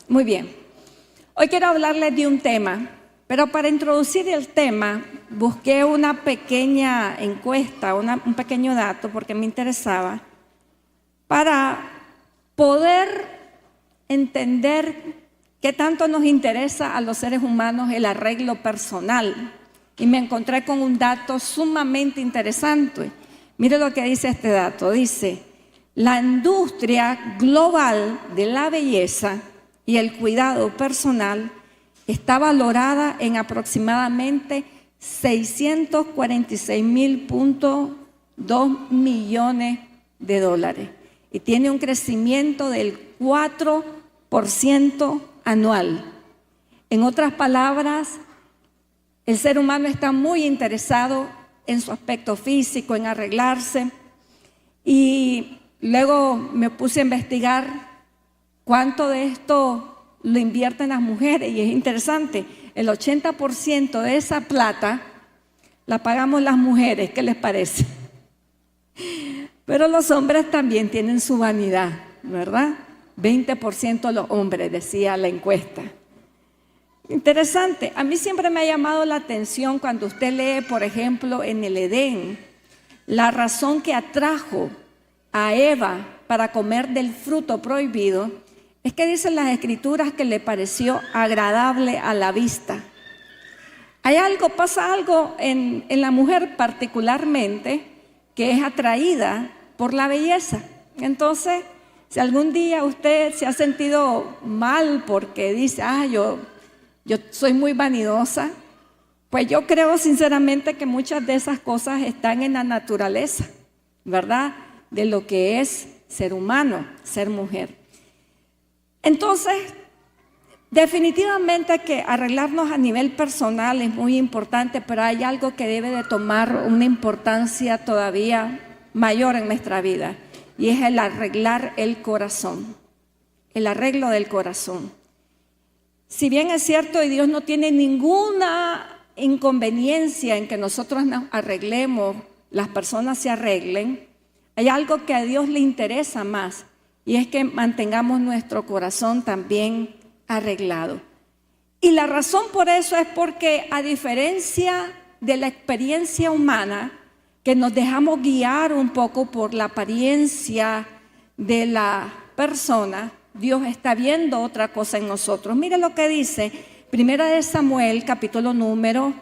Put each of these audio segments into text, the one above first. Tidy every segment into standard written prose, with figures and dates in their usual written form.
Muy bien. Hoy quiero hablarles de un tema, pero para introducir el tema busqué una pequeña encuesta, un pequeño dato, porque me interesaba, para poder entender qué tanto nos interesa a los seres humanos el arreglo personal. Y me encontré con un dato sumamente interesante. Mire lo que dice este dato. Dice, la industria global de la belleza y el cuidado personal está valorada en aproximadamente 646.2 millones de dólares y tiene un crecimiento del 4% anual. En otras palabras, el ser humano está muy interesado en su aspecto físico, en arreglarse, y luego me puse a investigar cuánto de esto lo invierten las mujeres, y es interesante, el 80% de esa plata la pagamos las mujeres. ¿Qué les parece? Pero los hombres también tienen su vanidad, ¿verdad? 20% los hombres, decía la encuesta. Interesante, a mí siempre me ha llamado la atención cuando usted lee, por ejemplo, en el Edén, la razón que atrajo a Eva para comer del fruto prohibido, es que dicen las escrituras que le pareció agradable a la vista. Pasa algo en la mujer particularmente, que es atraída por la belleza. Entonces, si algún día usted se ha sentido mal porque dice, yo soy muy vanidosa, pues yo creo sinceramente que muchas de esas cosas están en la naturaleza, ¿verdad? De lo que es ser humano, ser mujer. Entonces, definitivamente que arreglarnos a nivel personal es muy importante, pero hay algo que debe de tomar una importancia todavía mayor en nuestra vida, y es el arreglar el corazón, el arreglo del corazón. Si bien es cierto, y Dios no tiene ninguna inconveniencia en que nosotros nos arreglemos, las personas se arreglen, hay algo que a Dios le interesa más, y es que mantengamos nuestro corazón también arreglado. Y la razón por eso es porque, a diferencia de la experiencia humana, que nos dejamos guiar un poco por la apariencia de la persona, Dios está viendo otra cosa en nosotros. Mire lo que dice Primera de Samuel, capítulo número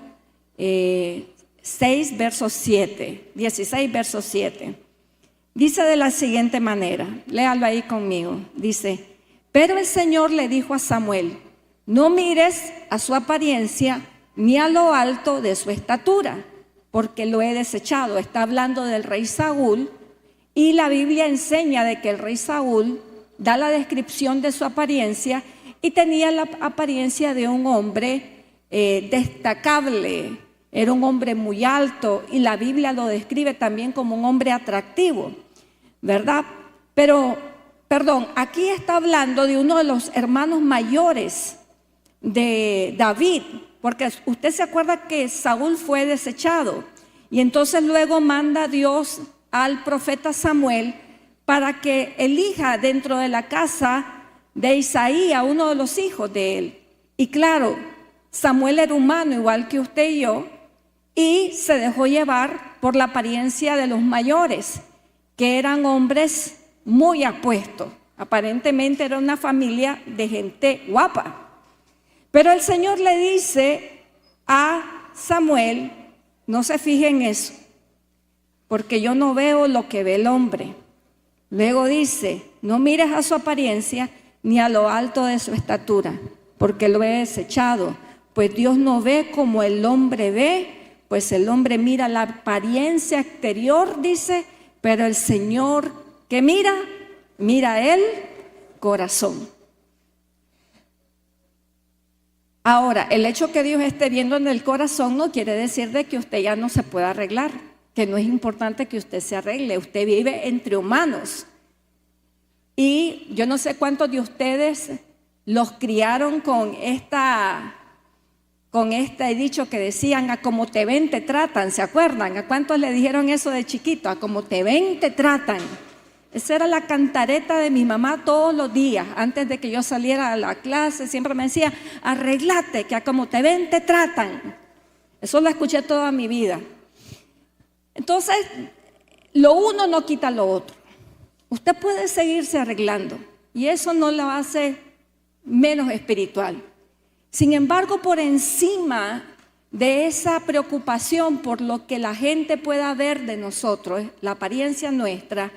16, verso 7. Dice de la siguiente manera, léalo ahí conmigo. Dice, pero el Señor le dijo a Samuel, no mires a su apariencia ni a lo alto de su estatura, porque lo he desechado. Está hablando del rey Saúl, y la Biblia enseña de que el rey Saúl da la descripción de su apariencia, y tenía la apariencia de un hombre destacable. Era un hombre muy alto, y la Biblia lo describe también como un hombre atractivo, ¿verdad? Aquí está hablando de uno de los hermanos mayores de David, porque usted se acuerda que Saúl fue desechado, y entonces luego manda Dios al profeta Samuel para que elija dentro de la casa de Isaí a uno de los hijos de él. Y claro, Samuel era humano igual que usted y yo, y se dejó llevar por la apariencia de los mayores, que eran hombres muy apuestos. Aparentemente era una familia de gente guapa. Pero el Señor le dice a Samuel, no se fije en eso, porque yo no veo lo que ve el hombre. Luego dice, no mires a su apariencia ni a lo alto de su estatura, porque lo he desechado. Pues Dios no ve como el hombre ve, pues el hombre mira la apariencia exterior, dice, pero el Señor, ¿qué mira? Mira el corazón. Ahora, el hecho que Dios esté viendo en el corazón no quiere decir de que usted ya no se pueda arreglar, que no es importante que usted se arregle. Usted vive entre humanos. Y yo no sé cuántos de ustedes los criaron con este dicho que decían, a como te ven te tratan, ¿se acuerdan? ¿A cuántos le dijeron eso de chiquito? A como te ven te tratan. Esa era la cantareta de mi mamá todos los días. Antes de que yo saliera a la clase, siempre me decía, arréglate, que a como te ven, te tratan. Eso lo escuché toda mi vida. Entonces, lo uno no quita lo otro. Usted puede seguirse arreglando y eso no lo hace menos espiritual. Sin embargo, por encima de esa preocupación por lo que la gente pueda ver de nosotros, la apariencia nuestra,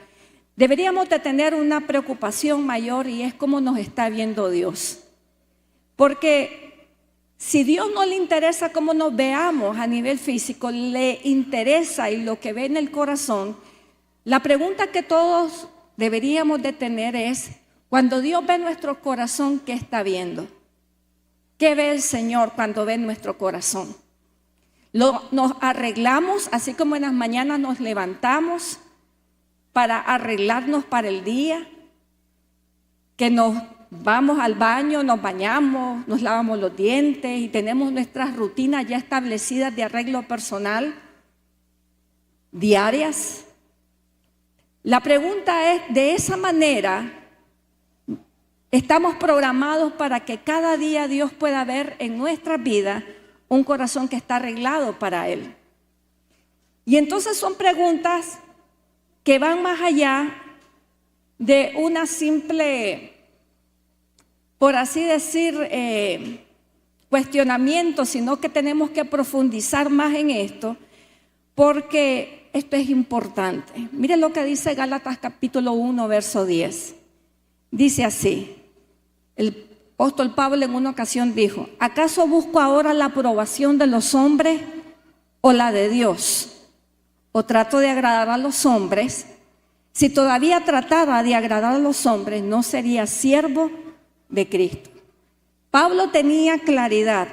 deberíamos de tener una preocupación mayor y es cómo nos está viendo Dios. Porque si Dios no le interesa cómo nos veamos a nivel físico, le interesa y lo que ve en el corazón, la pregunta que todos deberíamos de tener es, cuando Dios ve nuestro corazón, ¿qué está viendo? ¿Qué ve el Señor cuando ve nuestro corazón? Nos arreglamos, así como en las mañanas nos levantamos para arreglarnos para el día, que nos vamos al baño, nos bañamos, nos lavamos los dientes y tenemos nuestras rutinas ya establecidas de arreglo personal, diarias. La pregunta es, ¿de esa manera estamos programados para que cada día Dios pueda ver en nuestra vida un corazón que está arreglado para Él? Y entonces son preguntas que van más allá de una simple, por así decir, cuestionamiento, sino que tenemos que profundizar más en esto, porque esto es importante. Miren lo que dice Gálatas capítulo 1, verso 10. Dice así, el apóstol Pablo en una ocasión dijo, ¿acaso busco ahora la aprobación de los hombres o la de Dios? ¿O trato de agradar a los hombres? Si todavía tratara de agradar a los hombres, no sería siervo de Cristo. Pablo tenía claridad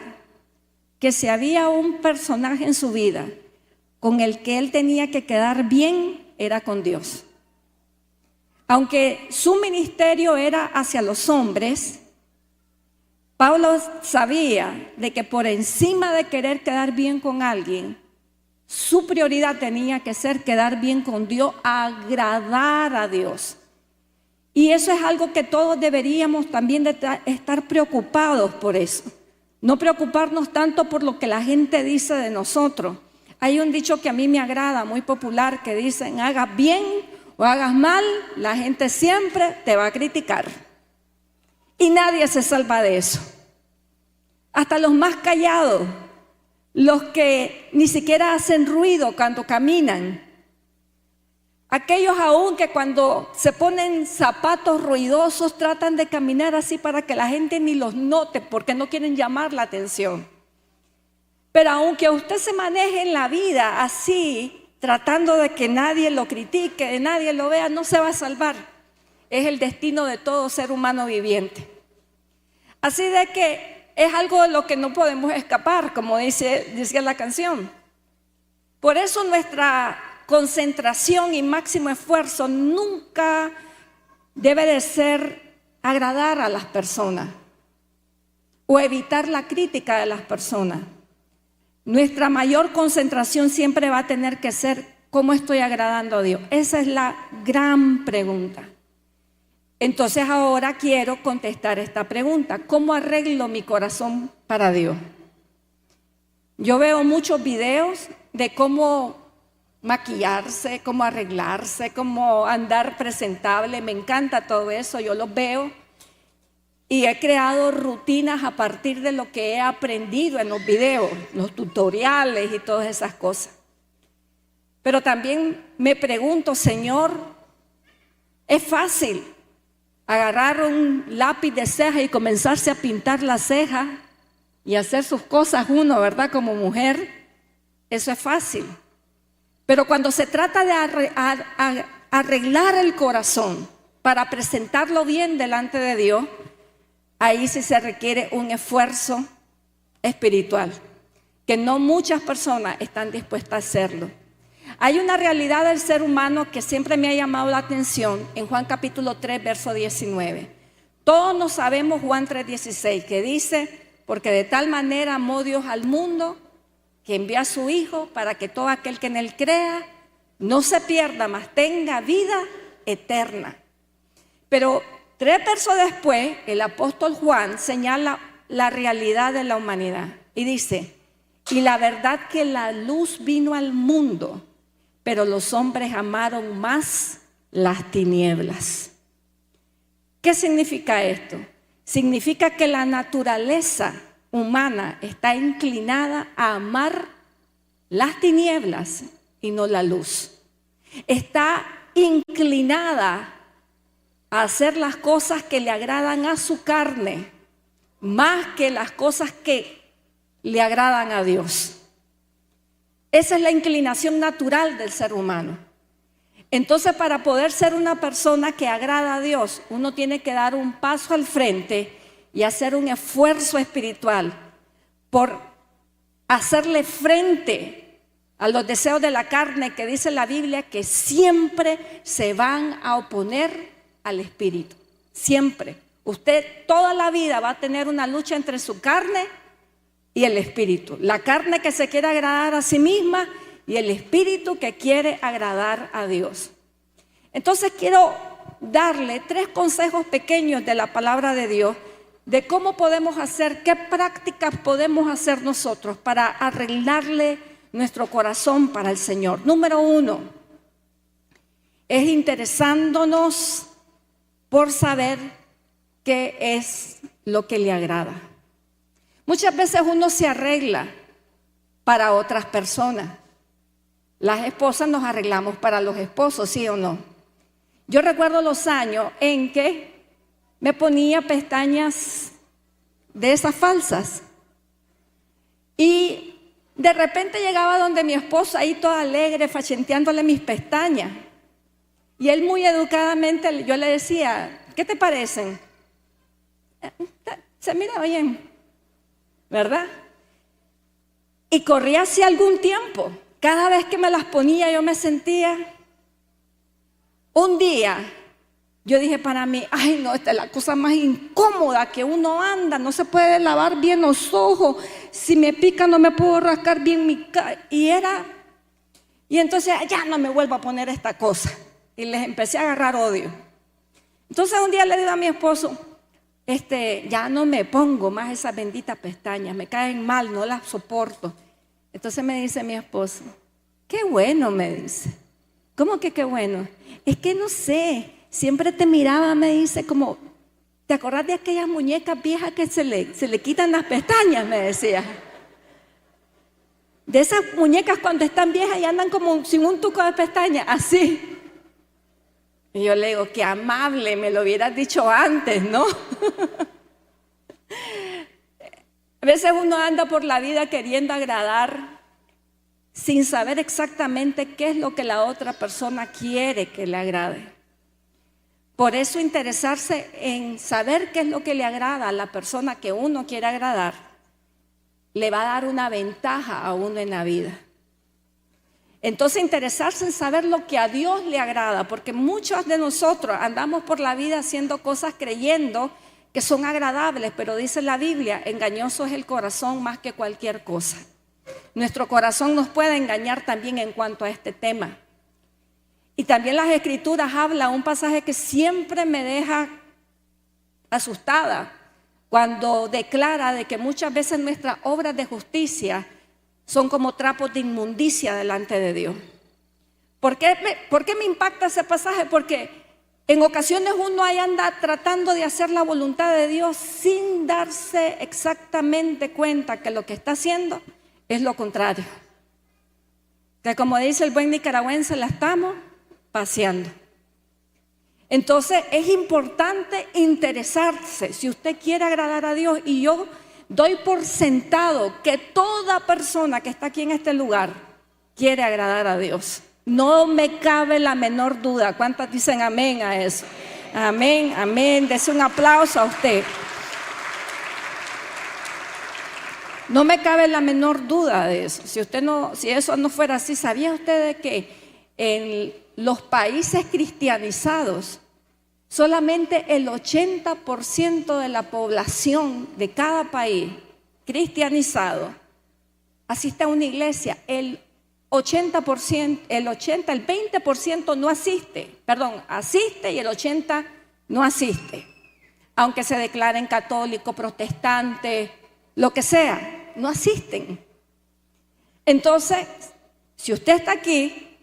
que si había un personaje en su vida con el que él tenía que quedar bien, era con Dios. Aunque su ministerio era hacia los hombres, Pablo sabía de que por encima de querer quedar bien con alguien, su prioridad tenía que ser quedar bien con Dios, agradar a Dios. Y eso es algo que todos deberíamos también de estar preocupados por eso. No preocuparnos tanto por lo que la gente dice de nosotros. Hay un dicho que a mí me agrada, muy popular, que dicen, hagas bien o hagas mal, la gente siempre te va a criticar. Y nadie se salva de eso. Hasta los más callados, los que ni siquiera hacen ruido cuando caminan. Aquellos aún que cuando se ponen zapatos ruidosos tratan de caminar así para que la gente ni los note porque no quieren llamar la atención. Pero aunque usted se maneje en la vida así, tratando de que nadie lo critique, de nadie lo vea, no se va a salvar. Es el destino de todo ser humano viviente. Así de que es algo de lo que no podemos escapar, como decía la canción. Por eso nuestra concentración y máximo esfuerzo nunca debe de ser agradar a las personas o evitar la crítica de las personas. Nuestra mayor concentración siempre va a tener que ser ¿cómo estoy agradando a Dios? Esa es la gran pregunta. Entonces ahora quiero contestar esta pregunta. ¿Cómo arreglo mi corazón para Dios? Yo veo muchos videos de cómo maquillarse, cómo arreglarse, cómo andar presentable. Me encanta todo eso, yo los veo. Y he creado rutinas a partir de lo que he aprendido en los videos, los tutoriales y todas esas cosas. Pero también me pregunto, Señor, ¿es fácil agarrar un lápiz de ceja y comenzarse a pintar la ceja y hacer sus cosas uno, verdad, como mujer? Eso es fácil. Pero cuando se trata de arreglar el corazón para presentarlo bien delante de Dios, ahí sí se requiere un esfuerzo espiritual, que no muchas personas están dispuestas a hacerlo. Hay una realidad del ser humano que siempre me ha llamado la atención en Juan capítulo 3, verso 19. Todos nos sabemos Juan 3:16, que dice, porque de tal manera amó Dios al mundo, que envió a su Hijo para que todo aquel que en Él crea no se pierda, mas tenga vida eterna. Pero 3 versos después, el apóstol Juan señala la realidad de la humanidad y dice: y la verdad que la luz vino al mundo, pero los hombres amaron más las tinieblas. ¿Qué significa esto? Significa que la naturaleza humana está inclinada a amar las tinieblas y no la luz. Está inclinada a hacer las cosas que le agradan a su carne, más que las cosas que le agradan a Dios. Esa es la inclinación natural del ser humano. Entonces, para poder ser una persona que agrada a Dios, uno tiene que dar un paso al frente y hacer un esfuerzo espiritual por hacerle frente a los deseos de la carne, que dice la Biblia que siempre se van a oponer al espíritu. Siempre. Usted toda la vida va a tener una lucha entre su carne y el espíritu. La carne que se quiere agradar a sí misma y el espíritu que quiere agradar a Dios. Entonces quiero darle 3 consejos pequeños de la palabra de Dios de cómo podemos hacer, qué prácticas podemos hacer nosotros para arreglarle nuestro corazón para el Señor. Número 1, es interesándonos por saber qué es lo que le agrada. Muchas veces uno se arregla para otras personas. Las esposas nos arreglamos para los esposos, ¿sí o no? Yo recuerdo los años en que me ponía pestañas de esas falsas. Y de repente llegaba donde mi esposo, ahí toda alegre, fachenteándole mis pestañas. Y él muy educadamente, yo le decía: ¿qué te parecen? Se mira bien, ¿verdad? Y corría hace algún tiempo. Cada vez que me las ponía yo me sentía. Un día yo dije para mí: ay no, esta es la cosa más incómoda que uno anda, no se puede lavar bien los ojos, si me pica no me puedo rascar bien mi cara. Y entonces ya no me vuelvo a poner esta cosa. Y les empecé a agarrar odio. Entonces un día le digo a mi esposo: ya no me pongo más esas benditas pestañas, me caen mal, no las soporto. Entonces me dice mi esposo: qué bueno, me dice. ¿Cómo que qué bueno? Es que no sé, siempre te miraba, me dice, como, ¿te acordás de aquellas muñecas viejas que se le quitan las pestañas? Me decía. De esas muñecas cuando están viejas y andan como sin un tuco de pestañas, así. Y yo le digo: qué amable, me lo hubieras dicho antes, ¿no? A veces uno anda por la vida queriendo agradar sin saber exactamente qué es lo que la otra persona quiere que le agrade. Por eso interesarse en saber qué es lo que le agrada a la persona que uno quiere agradar le va a dar una ventaja a uno en la vida. Entonces interesarse en saber lo que a Dios le agrada, porque muchos de nosotros andamos por la vida haciendo cosas creyendo que son agradables, pero dice la Biblia: engañoso es el corazón más que cualquier cosa. Nuestro corazón nos puede engañar también en cuanto a este tema. Y también las Escrituras hablan un pasaje que siempre me deja asustada, cuando declara de que muchas veces nuestras obras de justicia son como trapos de inmundicia delante de Dios. ¿Por qué me impacta ese pasaje? Porque en ocasiones uno ahí anda tratando de hacer la voluntad de Dios sin darse exactamente cuenta que lo que está haciendo es lo contrario. Que como dice el buen nicaragüense, la estamos paseando. Entonces es importante interesarse si usted quiere agradar a Dios. Y yo doy por sentado que toda persona que está aquí en este lugar quiere agradar a Dios. No me cabe la menor duda. ¿Cuántas dicen amén a eso? Amén, amén. Dese un aplauso a usted. No me cabe la menor duda de eso. Si eso no fuera así, ¿sabía usted de que en los países cristianizados solamente el 80% de la población de cada país cristianizado asiste a una iglesia? El el 20% no asiste. Perdón, asiste y el 80% no asiste. Aunque se declaren católico, protestante, lo que sea, no asisten. Entonces, si usted está aquí,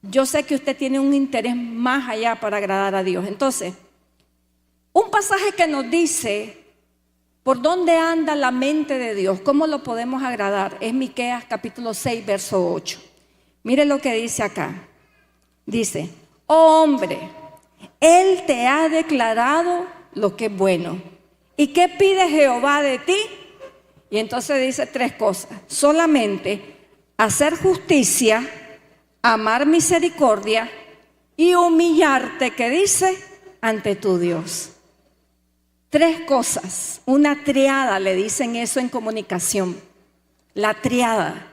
yo sé que usted tiene un interés más allá para agradar a Dios. Entonces, un pasaje que nos dice por dónde anda la mente de Dios, cómo lo podemos agradar, es Miqueas capítulo 6, verso 8. Mire lo que dice acá. Dice: oh hombre, Él te ha declarado lo que es bueno. ¿Y qué pide Jehová de ti? Y entonces dice 3 cosas: solamente hacer justicia, amar misericordia y humillarte, ¿qué dice? Ante tu Dios. 3 cosas, una triada, le dicen eso en comunicación. La triada: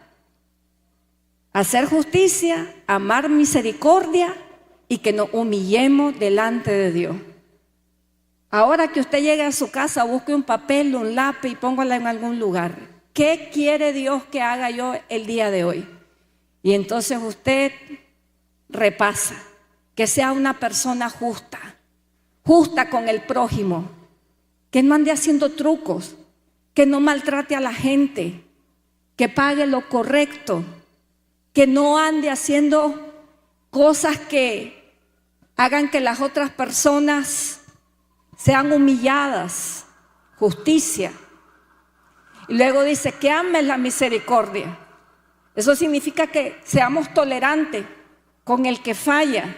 hacer justicia, amar misericordia y que nos humillemos delante de Dios. Ahora que usted llegue a su casa, busque un papel, un lápiz y póngala en algún lugar. ¿Qué quiere Dios que haga yo el día de hoy? Y entonces usted repasa, que sea una persona justa, justa con el prójimo, que no ande haciendo trucos, que no maltrate a la gente, que pague lo correcto, que no ande haciendo cosas que hagan que las otras personas sean humilladas. Justicia. Y luego dice que ames la misericordia. Eso significa que seamos tolerantes con el que falla,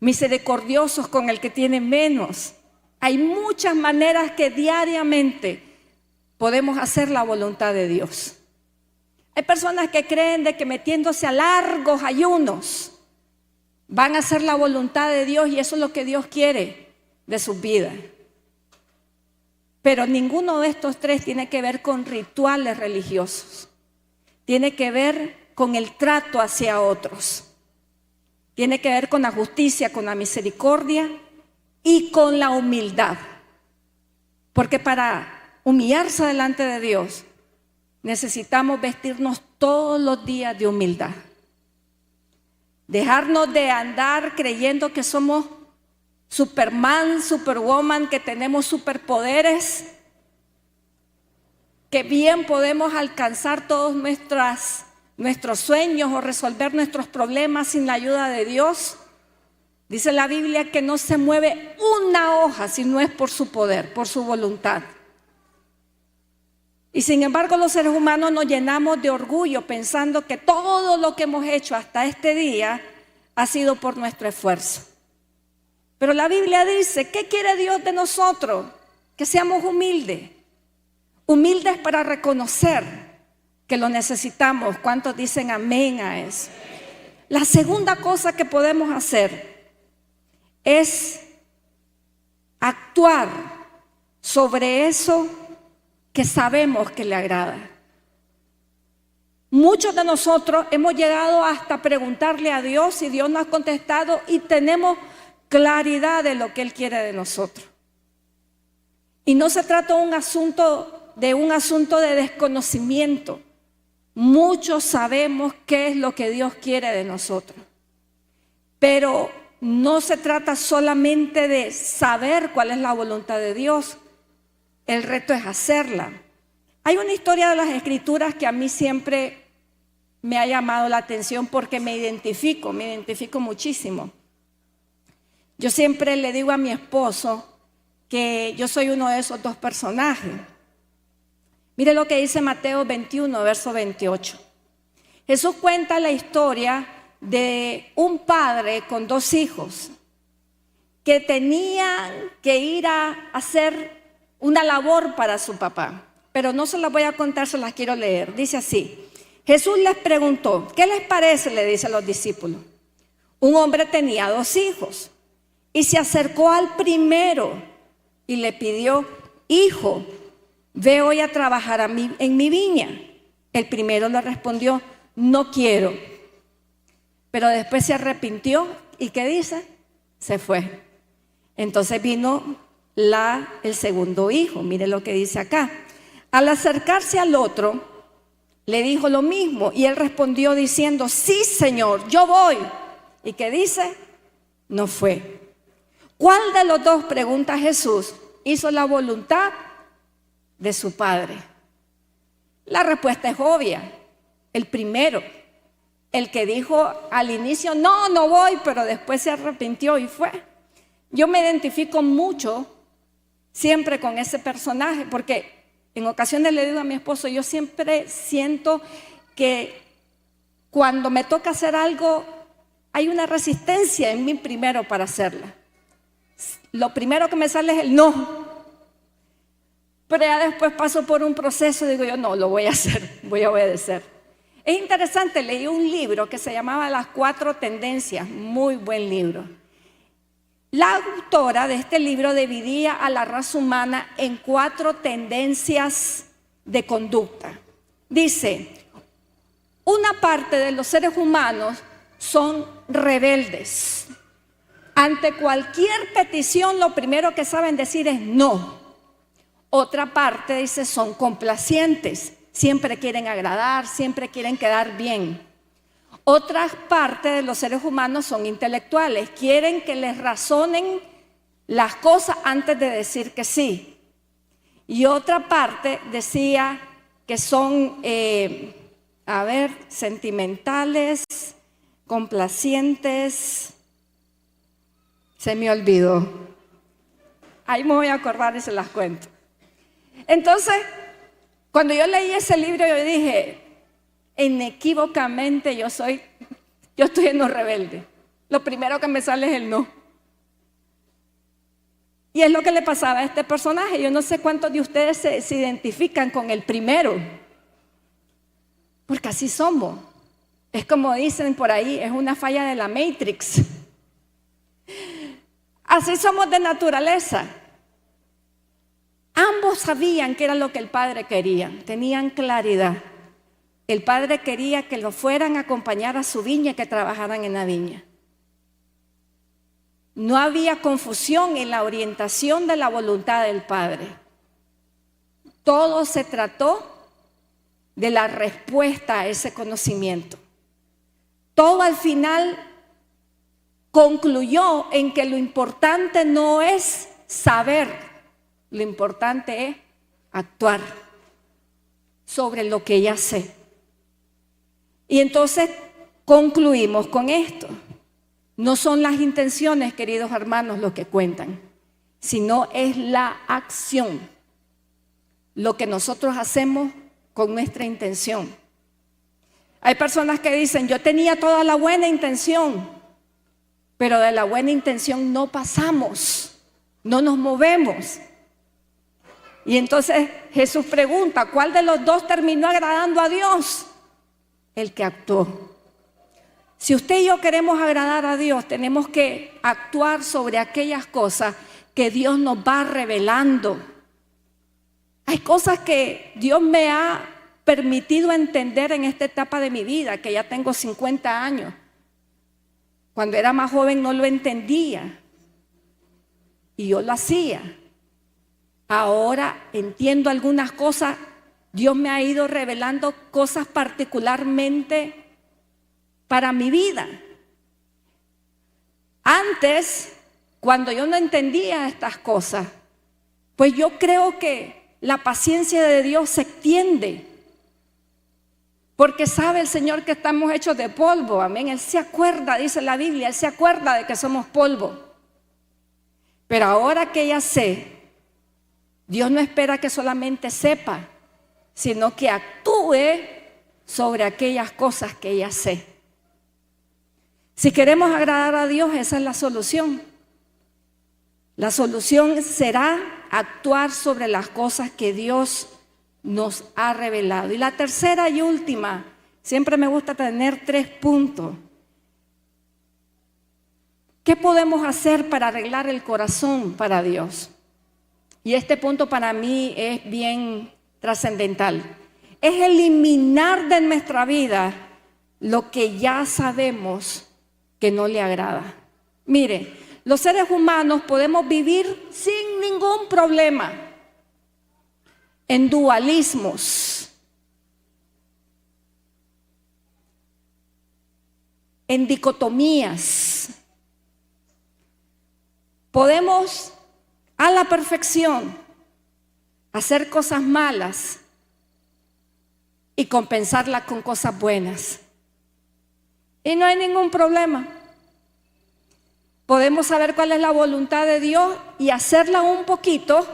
misericordiosos con el que tiene menos. Hay muchas maneras que diariamente podemos hacer la voluntad de Dios. Hay personas que creen de que metiéndose a largos ayunos van a hacer la voluntad de Dios, y eso es lo que Dios quiere de sus vidas. Pero ninguno de estos 3 tiene que ver con rituales religiosos. Tiene que ver con el trato hacia otros. Tiene que ver con la justicia, con la misericordia y con la humildad. Porque para humillarse delante de Dios necesitamos vestirnos todos los días de humildad. Dejarnos de andar creyendo que somos Superman, Superwoman, que tenemos superpoderes, que bien podemos alcanzar todos nuestros sueños o resolver nuestros problemas sin la ayuda de Dios. Dice la Biblia que no se mueve una hoja si no es por su poder, por su voluntad. Y sin embargo, los seres humanos nos llenamos de orgullo pensando que todo lo que hemos hecho hasta este día ha sido por nuestro esfuerzo. Pero la Biblia dice, ¿qué quiere Dios de nosotros? Que seamos humildes. Humildes para reconocer que lo necesitamos. ¿Cuántos dicen amén a eso? La segunda cosa que podemos hacer es actuar sobre eso que sabemos que le agrada. Muchos de nosotros hemos llegado hasta preguntarle a Dios y Dios nos ha contestado y tenemos claridad de lo que Él quiere de nosotros. Y no se trata de un asunto de desconocimiento. Muchos sabemos qué es lo que Dios quiere de nosotros. Pero no se trata solamente de saber cuál es la voluntad de Dios. El reto es hacerla. Hay una historia de las Escrituras que a mí siempre me ha llamado la atención porque me identifico muchísimo. Yo siempre le digo a mi esposo que yo soy uno de esos 2 personajes. Mire lo que dice Mateo 21, verso 28. Jesús cuenta la historia de un padre con 2 hijos que tenían que ir a hacer una labor para su papá. Pero no se las voy a contar, se las quiero leer. Dice así: Jesús les preguntó, ¿qué les parece? Le dice a los discípulos. Un hombre tenía 2 hijos y se acercó al primero y le pidió: hijo, ve hoy a trabajar en mi viña. El primero le respondió: no quiero. Pero después se arrepintió y ¿qué dice? Se fue. Entonces vino el segundo hijo. Mire lo que dice acá. Al acercarse al otro, le dijo lo mismo y él respondió diciendo, sí, Señor, yo voy. ¿Y qué dice? No fue. ¿Cuál de los dos, pregunta Jesús, hizo la voluntad de su Padre? La respuesta es obvia. El primero, el que dijo al inicio, no, no voy, pero después se arrepintió y fue. Yo me identifico mucho siempre con ese personaje, porque en ocasiones le digo a mi esposo, yo siempre siento que cuando me toca hacer algo, hay una resistencia en mí primero para hacerla. Lo primero que me sale es el no. Pero ya después paso por un proceso y digo yo, no, lo voy a hacer, voy a obedecer. Es interesante, leí un libro que se llamaba Las 4 Tendencias, muy buen libro. La autora de este libro dividía a la raza humana en 4 tendencias de conducta. Dice, una parte de los seres humanos son rebeldes. Ante cualquier petición, lo primero que saben decir es no. Otra parte, dice, son complacientes. Siempre quieren agradar, siempre quieren quedar bien. Otra parte de los seres humanos son intelectuales. Quieren que les razonen las cosas antes de decir que sí. Y otra parte decía que son, sentimentales, complacientes. Se me olvidó. Ahí me voy a acordar y se las cuento. Entonces, cuando yo leí ese libro, yo dije, inequívocamente yo estoy en lo rebelde. Lo primero que me sale es el no. Y es lo que le pasaba a este personaje. Yo no sé cuántos de ustedes se identifican con el primero. Porque así somos. Es como dicen por ahí, es una falla de la Matrix. Así somos de naturaleza. Ambos sabían qué era lo que el padre quería, tenían claridad. El padre quería que lo fueran a acompañar a su viña y que trabajaran en la viña. No había confusión en la orientación de la voluntad del padre. Todo se trató de la respuesta a ese conocimiento. Todo al final concluyó en que lo importante no es saber. Lo importante es actuar sobre lo que ya sé. Y entonces concluimos con esto. No son las intenciones, queridos hermanos, lo que cuentan, sino es la acción. Lo que nosotros hacemos con nuestra intención. Hay personas que dicen, yo tenía toda la buena intención, pero de la buena intención no pasamos, no nos movemos. Y entonces Jesús pregunta, ¿cuál de los dos terminó agradando a Dios? El que actuó. Si usted y yo queremos agradar a Dios, tenemos que actuar sobre aquellas cosas que Dios nos va revelando. Hay cosas que Dios me ha permitido entender en esta etapa de mi vida, que ya tengo 50 años. Cuando era más joven no lo entendía y yo lo hacía. Ahora entiendo algunas cosas. Dios me ha ido revelando cosas particularmente para mi vida. Antes, cuando yo no entendía estas cosas, pues yo creo que la paciencia de Dios se extiende. Porque sabe el Señor que estamos hechos de polvo, amén. Él se acuerda, dice la Biblia, Él se acuerda de que somos polvo. Pero ahora que ya sé, Dios no espera que solamente sepa, sino que actúe sobre aquellas cosas que ya sé. Si queremos agradar a Dios, esa es la solución. La solución será actuar sobre las cosas que Dios nos ha revelado. Y la tercera y última, siempre me gusta tener 3 puntos. ¿Qué podemos hacer para arreglar el corazón para Dios? Y este punto para mí es bien trascendental. Es eliminar de nuestra vida lo que ya sabemos que no le agrada. Mire, los seres humanos podemos vivir sin ningún problema en dualismos. en dicotomías. Podemos a la perfección hacer cosas malas y compensarlas con cosas buenas. Y no hay ningún problema. Podemos saber cuál es la voluntad de Dios y hacerla un poquito,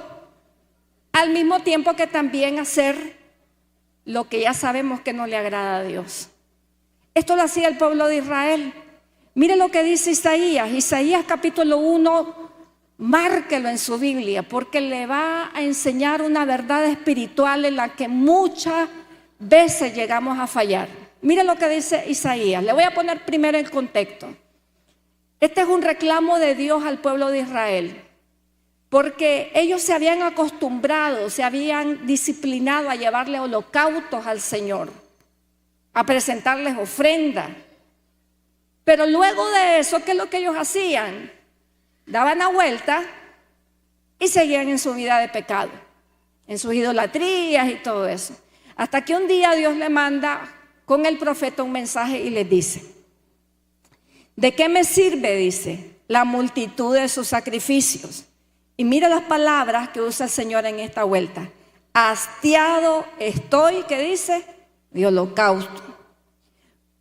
al mismo tiempo que también hacer lo que ya sabemos que no le agrada a Dios. Esto lo hacía el pueblo de Israel. Mire lo que dice Isaías. Isaías capítulo 1, márquelo en su Biblia, porque le va a enseñar una verdad espiritual en la que muchas veces llegamos a fallar. Mire lo que dice Isaías. Le voy a poner primero el contexto. Este es un reclamo de Dios al pueblo de Israel, porque ellos se habían acostumbrado, se habían disciplinado a llevarle holocaustos al Señor, a presentarles ofrendas. Pero luego de eso, ¿qué es lo que ellos hacían? Daban la vuelta y seguían en su vida de pecado, en sus idolatrías y todo eso. Hasta que un día Dios le manda con el profeta un mensaje y les dice: ¿de qué me sirve, dice, la multitud de sus sacrificios? Y mira las palabras que usa el Señor en esta vuelta. Hastiado estoy, ¿qué dice? De holocausto.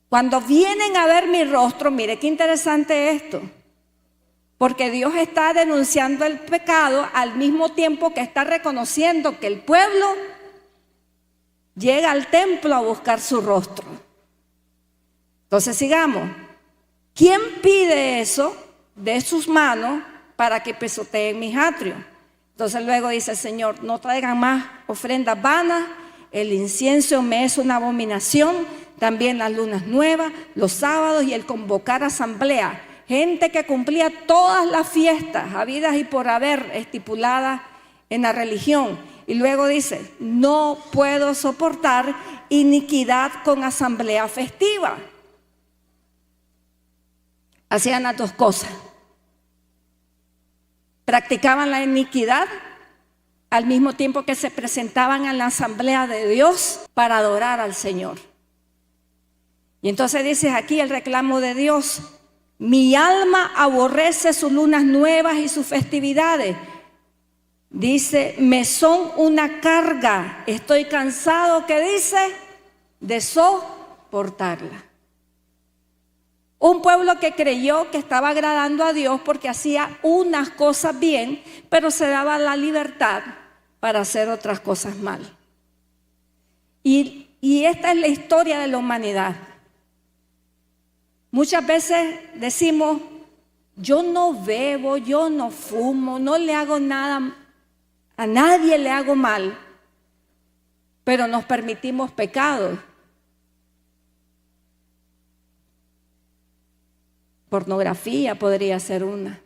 Cuando vienen a ver mi rostro, mire qué interesante esto, porque Dios está denunciando el pecado al mismo tiempo que está reconociendo que el pueblo llega al templo a buscar su rostro. Entonces sigamos. ¿Quién pide eso de sus manos para que pisoteen mis atrios? Entonces luego dice el Señor: no traigan más ofrendas vanas, el incienso me es una abominación, también las lunas nuevas, los sábados y el convocar asamblea. Gente que cumplía todas las fiestas habidas y por haber estipuladas en la religión. Y luego dice: no puedo soportar iniquidad con asamblea festiva. Hacían las dos cosas. Practicaban la iniquidad al mismo tiempo que se presentaban en la asamblea de Dios para adorar al Señor. Y entonces dice aquí el reclamo de Dios: mi alma aborrece sus lunas nuevas y sus festividades. Dice: me son una carga, estoy cansado, ¿qué dice? De soportarla. Un pueblo que creyó que estaba agradando a Dios porque hacía unas cosas bien, pero se daba la libertad para hacer otras cosas mal. Y esta es la historia de la humanidad. Muchas veces decimos: yo no bebo, yo no fumo, no le hago nada, a nadie le hago mal, pero nos permitimos pecados. Pornografía podría ser una.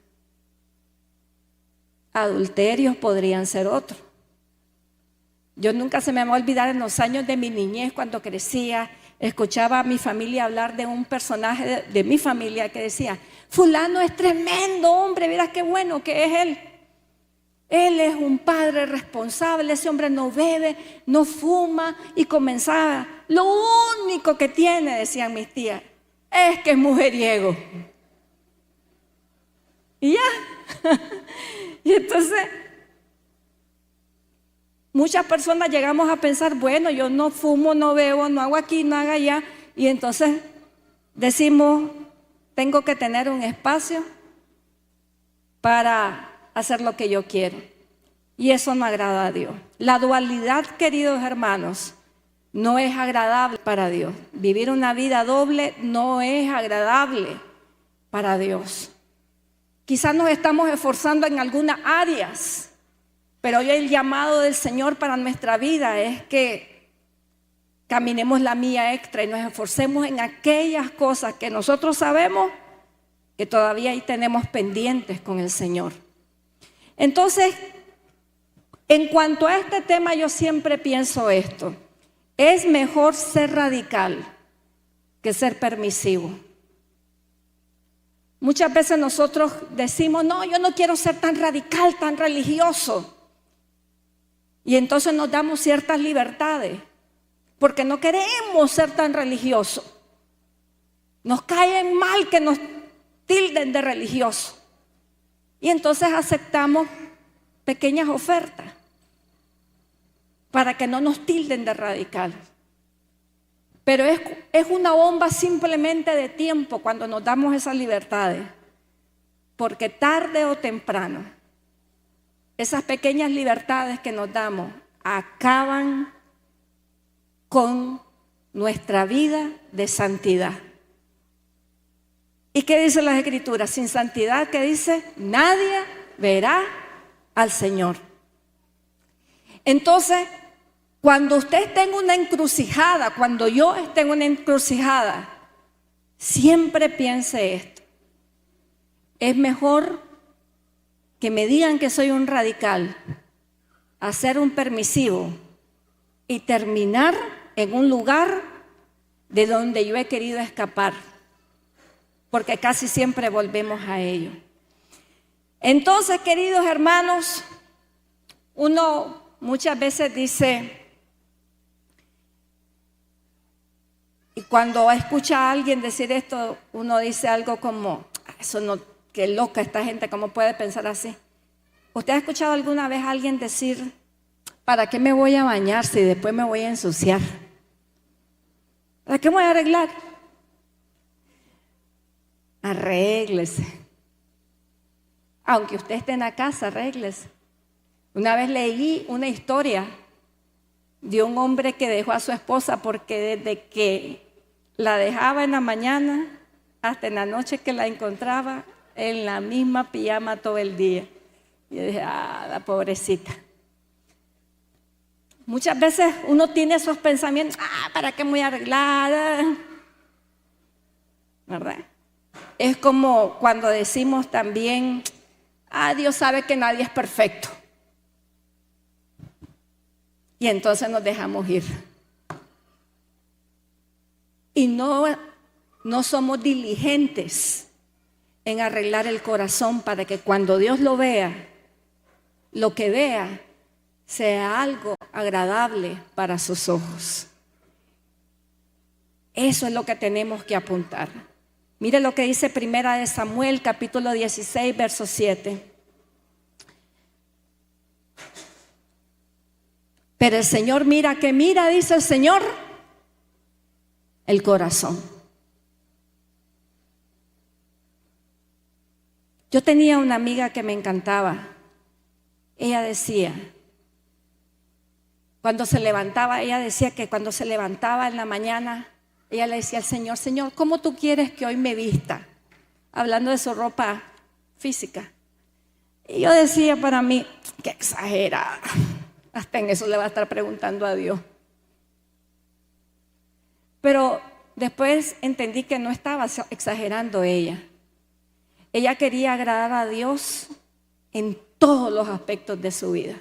Adulterios podrían ser otro. Yo nunca se me va a olvidar en los años de mi niñez, cuando crecía, escuchaba a mi familia hablar de un personaje de mi familia que decía: fulano es tremendo hombre, verás qué bueno que es él. Él es un padre responsable, ese hombre no bebe, no fuma, y comenzaba: lo único que tiene, decían mis tías, es que es mujeriego. Y ya. Y entonces muchas personas llegamos a pensar: bueno, yo no fumo, no bebo, no hago aquí, no hago allá. Y entonces decimos: tengo que tener un espacio para hacer lo que yo quiero. Y eso no agrada a Dios. La dualidad, queridos hermanos, no es agradable para Dios. Vivir una vida doble no es agradable para Dios. Quizás nos estamos esforzando en algunas áreas, pero hoy el llamado del Señor para nuestra vida es que caminemos la milla extra y nos esforcemos en aquellas cosas que nosotros sabemos que todavía ahí tenemos pendientes con el Señor. Entonces, en cuanto a este tema, yo siempre pienso esto: es mejor ser radical que ser permisivo. Muchas veces nosotros decimos: no, yo no quiero ser tan radical, tan religioso. Y entonces nos damos ciertas libertades porque no queremos ser tan religiosos. Nos caen mal que nos tilden de religioso. Y entonces aceptamos pequeñas ofertas para que no nos tilden de radical. Pero es una bomba simplemente de tiempo cuando nos damos esas libertades. Porque tarde o temprano, esas pequeñas libertades que nos damos acaban con nuestra vida de santidad. ¿Y qué dice las Escrituras? Sin santidad, ¿qué dice? Nadie verá al Señor. Entonces, cuando usted esté en una encrucijada, cuando yo esté en una encrucijada, siempre piense esto. Es mejor que me digan que soy un radical, a ser un permisivo y terminar en un lugar de donde yo he querido escapar, porque casi siempre volvemos a ello. Entonces, queridos hermanos, uno muchas veces dice, y cuando escucha a alguien decir esto, uno dice algo como, eso no, qué loca esta gente, ¿cómo puede pensar así? ¿Usted ha escuchado alguna vez a alguien decir, ¿para qué me voy a bañar si después me voy a ensuciar? ¿Para qué me voy a arreglar? Arréglese. Aunque usted esté en la casa, arréglese. Una vez leí una historia de un hombre que dejó a su esposa porque desde que la dejaba en la mañana hasta en la noche que la encontraba en la misma pijama todo el día. Y yo dije, la pobrecita. Muchas veces uno tiene esos pensamientos, ¿para qué me voy a arreglar? ¿Verdad? Es como cuando decimos también, Dios sabe que nadie es perfecto. Y entonces nos dejamos ir. Y no somos diligentes en arreglar el corazón para que cuando Dios lo vea, lo que vea sea algo agradable para sus ojos. Eso es lo que tenemos que apuntar. Mire lo que dice Primera de Samuel, capítulo 16, verso 7. Pero el Señor mira, ¿qué mira? Dice el Señor, el corazón. Yo tenía una amiga que me encantaba. Ella decía, ella decía que cuando se levantaba en la mañana, ella le decía al Señor, Señor, ¿cómo tú quieres que hoy me vista? Hablando de su ropa física. Y yo decía para mí, qué exagerada. Hasta en eso le va a estar preguntando a Dios. Pero después entendí que no estaba exagerando ella. Ella quería agradar a Dios en todos los aspectos de su vida.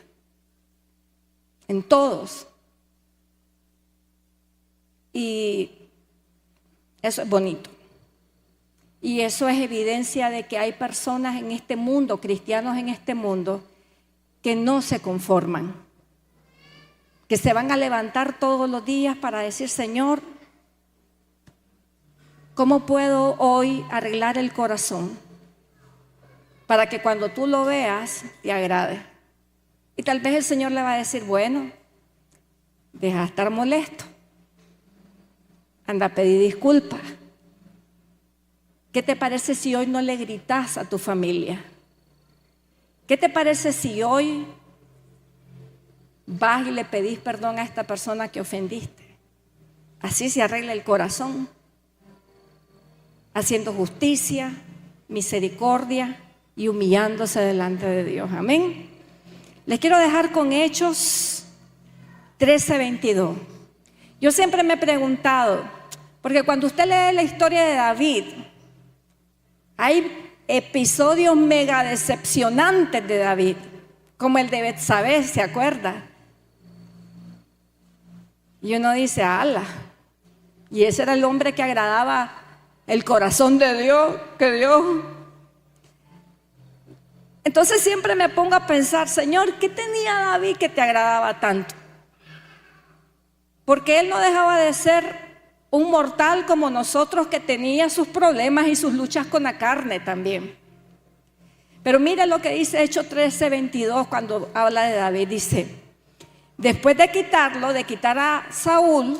En todos. Y eso es bonito. Y eso es evidencia de que hay personas en este mundo, cristianos en este mundo, que no se conforman. Que se van a levantar todos los días para decir, Señor, ¿cómo puedo hoy arreglar el corazón? Para que cuando tú lo veas, te agrade. Y tal vez el Señor le va a decir, bueno, deja de estar molesto. Anda a pedir disculpas. ¿Qué te parece si hoy no le gritas a tu familia? ¿Qué te parece si hoy vas y le pedís perdón a esta persona que ofendiste? Así se arregla el corazón, haciendo justicia, misericordia y humillándose delante de Dios. Amén. Les quiero dejar con Hechos 13:22. Yo siempre me he preguntado, porque cuando usted lee la historia de David, hay episodios mega decepcionantes de David, como el de Betsabé, ¿se acuerda? Y uno dice, ala, y ese era el hombre que agradaba el corazón de Dios, que Dios. Entonces siempre me pongo a pensar, Señor, ¿qué tenía David que te agradaba tanto? Porque él no dejaba de ser un mortal como nosotros que tenía sus problemas y sus luchas con la carne también. Pero mire lo que dice Hechos 13:22 cuando habla de David. Dice, después de quitar a Saúl,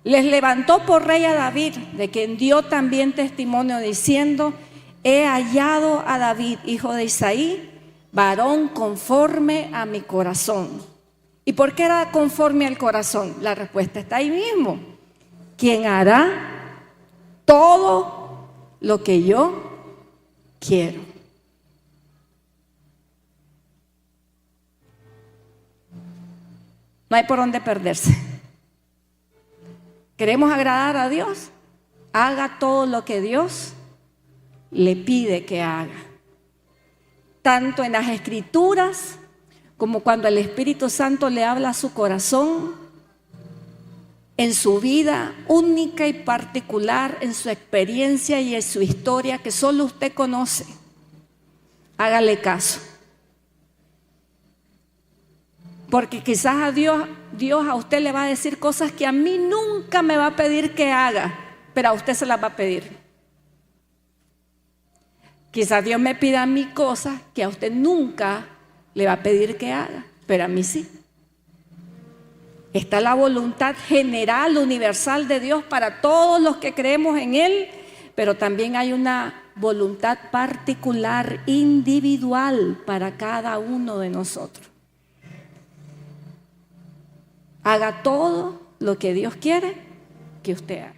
les levantó por rey a David, de quien dio también testimonio diciendo, he hallado a David, hijo de Isaí, varón conforme a mi corazón. ¿Y por qué era conforme al corazón? La respuesta está ahí mismo. Quien hará todo lo que yo quiero. No hay por dónde perderse. ¿Queremos agradar a Dios? Haga todo lo que Dios le pide que haga. Tanto en las Escrituras como cuando el Espíritu Santo le habla a su corazón, en su vida única y particular, en su experiencia y en su historia que solo usted conoce. Hágale caso. Porque quizás a Dios a usted le va a decir cosas que a mí nunca me va a pedir que haga, pero a usted se las va a pedir. Quizás Dios me pida a mí cosas que a usted nunca le va a pedir que haga, pero a mí sí. Está la voluntad general, universal de Dios para todos los que creemos en Él, pero también hay una voluntad particular, individual para cada uno de nosotros. Haga todo lo que Dios quiere que usted haga.